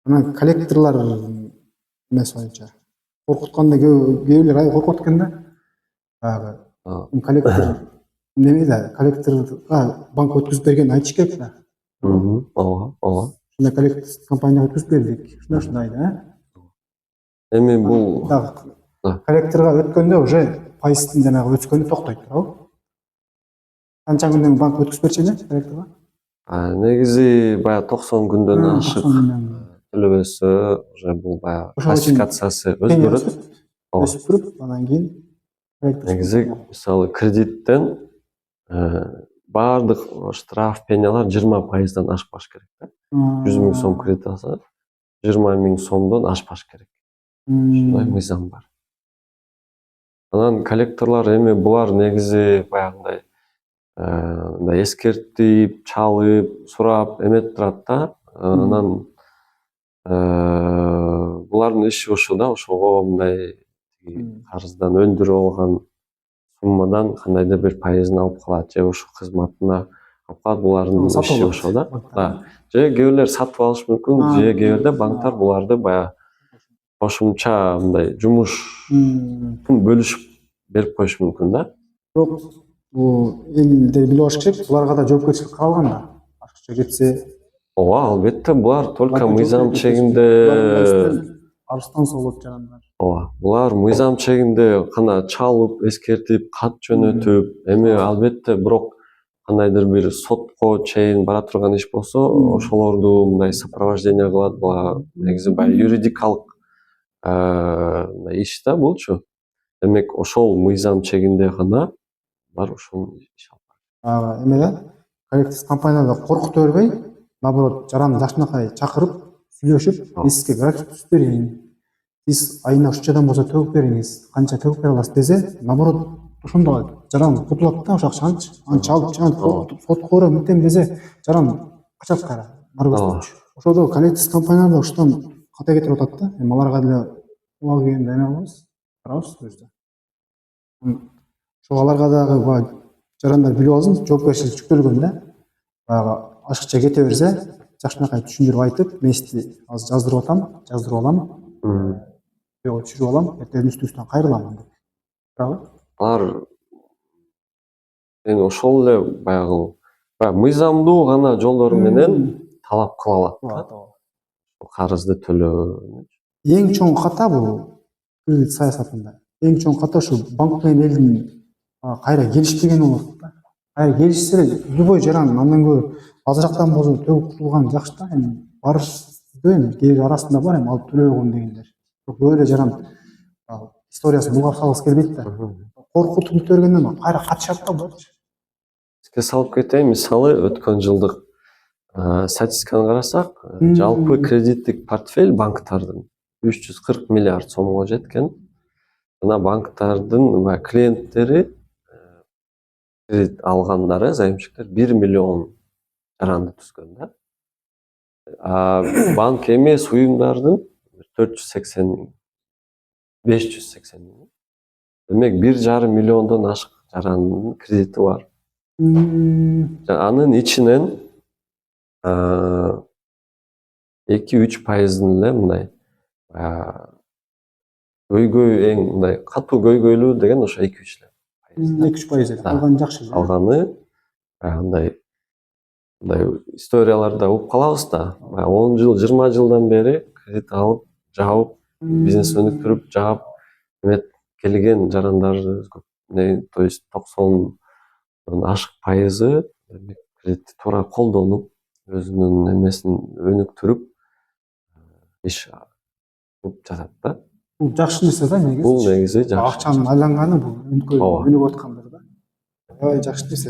Анан коллекторлор эмес боюнча коркутканда кээбилер ай коркот экен да. Баягы коллектор неме да, коллекторга банк өткүзүп берген айтыш керек да. Ооба, ооба. Ушундай коллектор компанияга өткүзүп бердик. Ушундай да. Эми бул Дагы коллекторга өткөндө уже пайыздын жанагы өскөнү токтойт туурабы? Канча күндөн банк өткүзүп берчү эле коллекторго? Негизи баягы 90 күндөн ашык 90 күндөн. төлөбөсө уже бул баягы Ошол үчүн классификациясы өзгөрөт. Өсүп туруп, анан кийин Негизи мисалы кредиттен баардык штраф пенялар 20%дан ашпаш керек да. 100 000 сом кредит алса, 20 000 сомдон ашпаш керек. Ушундай мыйзам бар. Анан коллекторлор эми булар негизи баягындай мындай эскертип, чалып, сурап эметип турат да. Анан булардын иши ошо да, ошого мындай карыздан өндүрүп алган суммадан кандайдыр бир пайызын алып калат же ошо кызматына алып калат. Булардын иши ошо да. Же кээ бирлер сатып алышы мүмкүн, же кээ бирде банктар буларды баягы кошумча мындай жумуштун бөлүшүп берип коюшу мүмкүн да. Бирок бул элдер билип алыш керек, буларга да жоопкерчилик каралган да. Ашыкча кетсе. Ооба, албетте булар только мыйзам чегинде арызданса болот жарандар. Ооба, булар мыйзам чегинде гана чалып, эскертип, кат жөнөтүп, эми албетте бирок кандайдыр бир сотко чейин бара турган иш болсо, ошолорду мындай сопровождение кылат. Буга негизи баягы юридикалык иш да булчу. Демек ошол мыйзам чегинде гана бар ошол иш алып. Эме да, коллекторский компанияларда коркута бербей, наоборот, жаранды жакшынакай чакырып, сүйлөшүп, сизге график түзүп берейин. Сиз айына ушунчадан болсо төгүп бериңиз, канча төгүп бере аласыз десе, наоборот, ошондо жаран кутулат да, ошо акчаны анча алып, сотко барам, мынтем десе, жаран качат кайра, барбастычы. Ошодо коллекторский компаниялар ушудан ката кетирип атат да. Эми аларга деле убал келгенде эме кылабыз, карабыз өзү. Ошо аларга дагы баягы жарандар билип алсын, жоопкерчилик жүктөлгөн да. Баягы ашыкча кете берсе, жакшынакай түшүндүрүп айтып, мен сизди азыр жаздырып алам, түшүрүп алам, эртең үстүбүздөн кайрылам деп. Туурабы? Алар эми ошол эле баягы мыйзамдуу гана жолдор менен талап кыла алат да. Карызды төлөө. Эң чоң ката бул кредит саясатында. Эң чоң ката ушу банк менен элдин кайра келишпегени болот да. Кайра келишсе любой жаран андан көрө азыраактан болсо төгүп кутулган жакшы да. Эми барышты эми кээ бир арасында бар эми алып төлөй койгон дегендер. Бирок көп эле жаран историясын булгап салгысы келбейт да. Коркутуп бергенден кайра катышат да буларчы. Эске салып кетейин, мисалы өткөн жылдык статистиканы карасак, жалпы кредиттик портфель банктардын 340 миллиард сомго жеткен. Жана банктардын клиенттери кредит алгандары, заемщиктер 1 миллион жаранды түзгөн да. Банк эмес уюмдардын 480 миң, 580 миң. Демек 1,5 миллиондон ашык жарандын кредити бар. Анын ичинен 2-3% эле мындай көйгөй эң мындай катуу көйгөйлүү деген ошо 2-3 эле. 2-3% алганы жакшы. Алганы андай историяларды угуп калабыз да. 10 жыл, 20 жылдан бери кредит алып, жаап, бизнес өнүктүрүп, жаап, эмет келген жарандар көп. То есть 90 ашык пайызы кредитти туура колдонуп, өзүнүн эмесин өнүктүрүп иш кылып жатат да. Бул жакшы нерсе да негизи. Бул негизи жакшы. Акчанын айланганы бул өнүгүп аткандыр да. Жакшы нерсе.